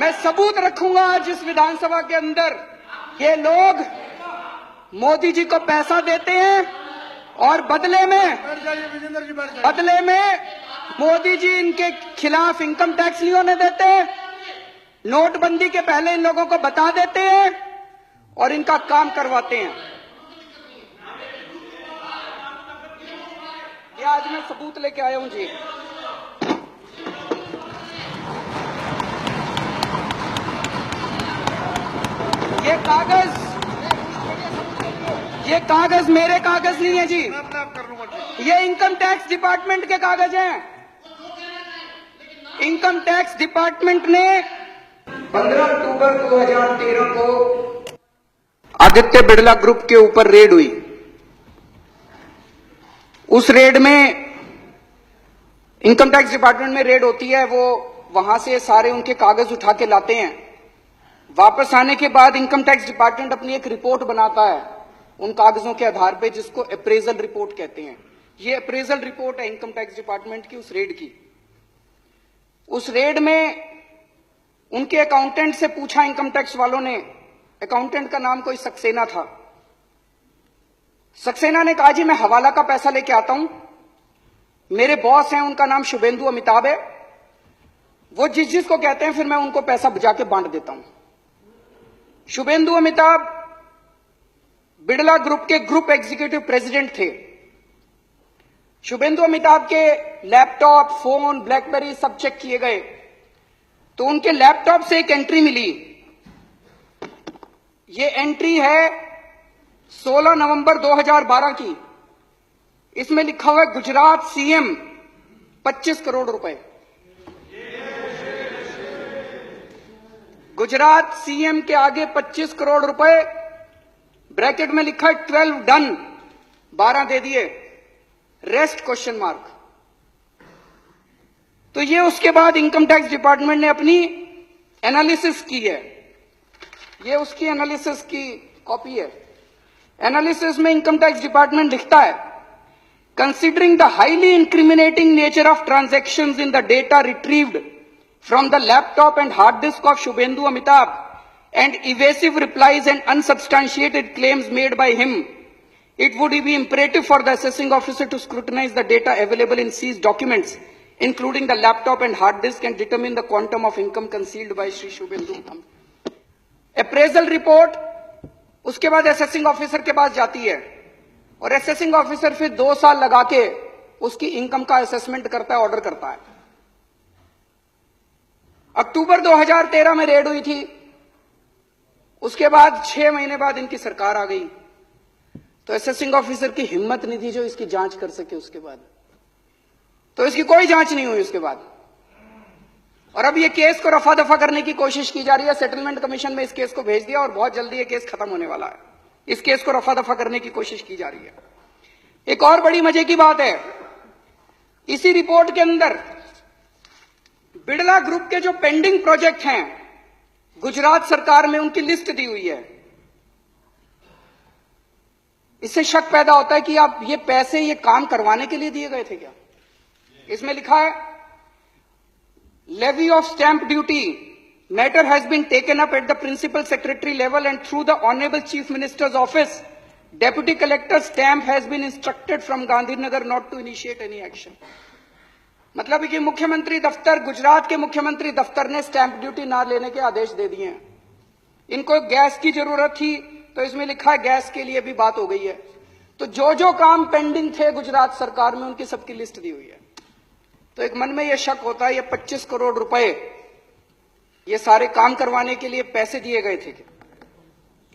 मैं सबूत रखूंगा आज इस विधानसभा के अंदर। ये लोग मोदी जी को पैसा देते हैं और बदले में मोदी जी इनके खिलाफ इनकम टैक्स नहीं होने देते, नोटबंदी के पहले इन लोगों को बता देते हैं और इनका काम करवाते हैं। ये आज मैं सबूत लेके आया हूं जी। ये कागज मेरे कागज नहीं है जी, ये इनकम टैक्स डिपार्टमेंट के कागज हैं। इनकम टैक्स डिपार्टमेंट ने 15 अक्टूबर 2013 को आदित्य बिड़ला ग्रुप के ऊपर रेड हुई। उस रेड में इनकम टैक्स डिपार्टमेंट में रेड होती है, वो वहां से सारे उनके कागज उठा के लाते हैं। वापस आने के बाद इनकम टैक्स डिपार्टमेंट अपनी एक रिपोर्ट बनाता है उन कागजों के आधार पे, जिसको अप्रेजल रिपोर्ट कहते हैं। ये अप्रेजल रिपोर्ट है इनकम टैक्स डिपार्टमेंट की उस रेड की। उस रेड में उनके अकाउंटेंट से पूछा इनकम टैक्स वालों ने, अकाउंटेंट का नाम कोई सक्सेना था। सक्सेना ने कहा जी मैं हवाला का पैसा लेके आता हूं, मेरे बॉस हैं उनका नाम शुभेंदु अमिताभ है, वो जिसको कहते हैं फिर मैं उनको पैसा जाके बांट देता हूं। शुभेंदु अमिताभ बिड़ला ग्रुप के ग्रुप एग्जीक्यूटिव प्रेसिडेंट थे। शुभेंदु अमिताभ के लैपटॉप, फोन, ब्लैकबेरी सब चेक किए गए तो उनके लैपटॉप से एक एंट्री मिली। ये एंट्री है 16 नवंबर 2012 की। इसमें लिखा हुआ है गुजरात सीएम 25 करोड़ रुपए। गुजरात सीएम के आगे 25 करोड़ रुपए, ब्रैकेट में लिखा है 12 डन, 12 दे दिए, रेस्ट क्वेश्चन मार्क। तो ये उसके बाद इनकम टैक्स डिपार्टमेंट ने अपनी एनालिसिस की है। ये उसकी एनालिसिस की कॉपी है। एनालिसिस में इनकम टैक्स डिपार्टमेंट लिखता है, considering the highly incriminating nature of transactions in the data retrieved from the laptop and hard disk of Shubhendu Amitabh and evasive replies and unsubstantiated claims made by him, it would be imperative for the assessing officer to scrutinize the data available in seized documents, including the laptop and hard disk, and determine the quantum of income concealed by Shri Shubhendu. Appraisal report उसके बाद assessing officer के पास जाती है और assessing officer फिर 2 साल लगा के उसकी इनकम का असेसमेंट करता है, ऑर्डर करता है। अक्टूबर 2013 में रेड हुई थी। उसके बाद 6 महीने बाद इनकी सरकार आ गई तो असेसिंग ऑफिसर की हिम्मत नहीं थी जो इसकी जांच कर सके। उसके बाद तो इसकी कोई जांच नहीं हुई उसके बाद। और अब ये केस को रफा दफा करने की कोशिश की जा रही है। सेटलमेंट कमीशन में इस केस को भेज दिया और बहुत जल्दी ये केस खत्म होने वाला है। इस केस को रफा दफा करने की कोशिश की जा रही है। एक और बड़ी मजे की बात है, इसी रिपोर्ट के अंदर बिड़ला ग्रुप के जो पेंडिंग प्रोजेक्ट हैं गुजरात सरकार में, उनकी लिस्ट दी हुई है। इससे शक पैदा होता है कि आप ये पैसे ये काम करवाने के लिए दिए गए थे क्या। इसमें लिखा है, levy of stamp duty matter has been taken up at the principal secretary level and through the honourable chief minister's office, deputy collector stamp has been instructed from Gandhinagar not to initiate any action. मतलब कि मुख्यमंत्री दफ्तर, गुजरात के मुख्यमंत्री दफ्तर ने stamp duty ना लेने के आदेश दे दिए हैं। इनको गैस की जरूरत थी तो इसमें लिखा है गैस के लिए भी बात हो गई है। तो जो जो काम पेंडिंग थे गुजरात सरकार में उनकी सबकी लिस्ट दी हुई है। तो एक मन में यह शक होता है ये 25 करोड़ रुपए ये सारे काम करवाने के लिए पैसे दिए गए थे।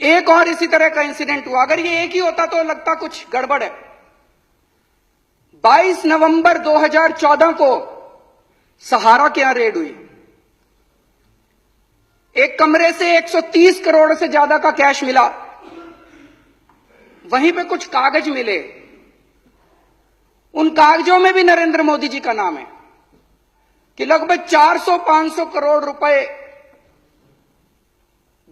एक और इसी तरह का इंसिडेंट हुआ। अगर ये एक ही होता तो लगता कुछ गड़बड़ है। 22 नवंबर 2014 को सहारा के यहां रेड हुई। एक कमरे से 130 करोड़ से ज्यादा का कैश मिला। वहीं पे कुछ कागज मिले, उन कागजों में भी नरेंद्र मोदी जी का नाम है कि लगभग 400-500 करोड़ रुपए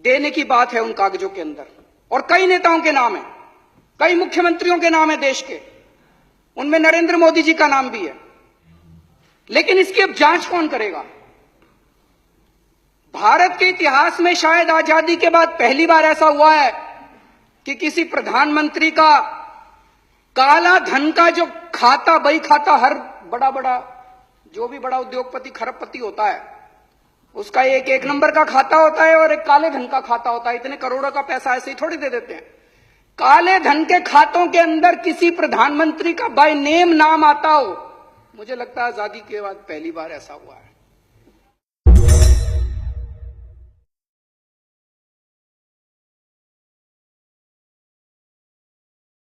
देने की बात है उन कागजों के अंदर। और कई नेताओं के नाम है, कई मुख्यमंत्रियों के नाम है देश के, उनमें नरेंद्र मोदी जी का नाम भी है। लेकिन इसकी अब जांच कौन करेगा? भारत के इतिहास में शायद आजादी के बाद पहली बार ऐसा हुआ है कि किसी प्रधानमंत्री का काला धन का जो खाता, बही खाता, हर बड़ा जो भी बड़ा उद्योगपति, खरबपति होता है, उसका एक नंबर का खाता होता है और एक काले धन का खाता होता है। इतने करोड़ों का पैसा ऐसे ही थोड़ी दे देते हैं। काले धन के खातों के अंदर किसी प्रधानमंत्री का बाय नेम नाम आता हो, मुझे लगता है आजादी के बाद पहली बार ऐसा हुआ है।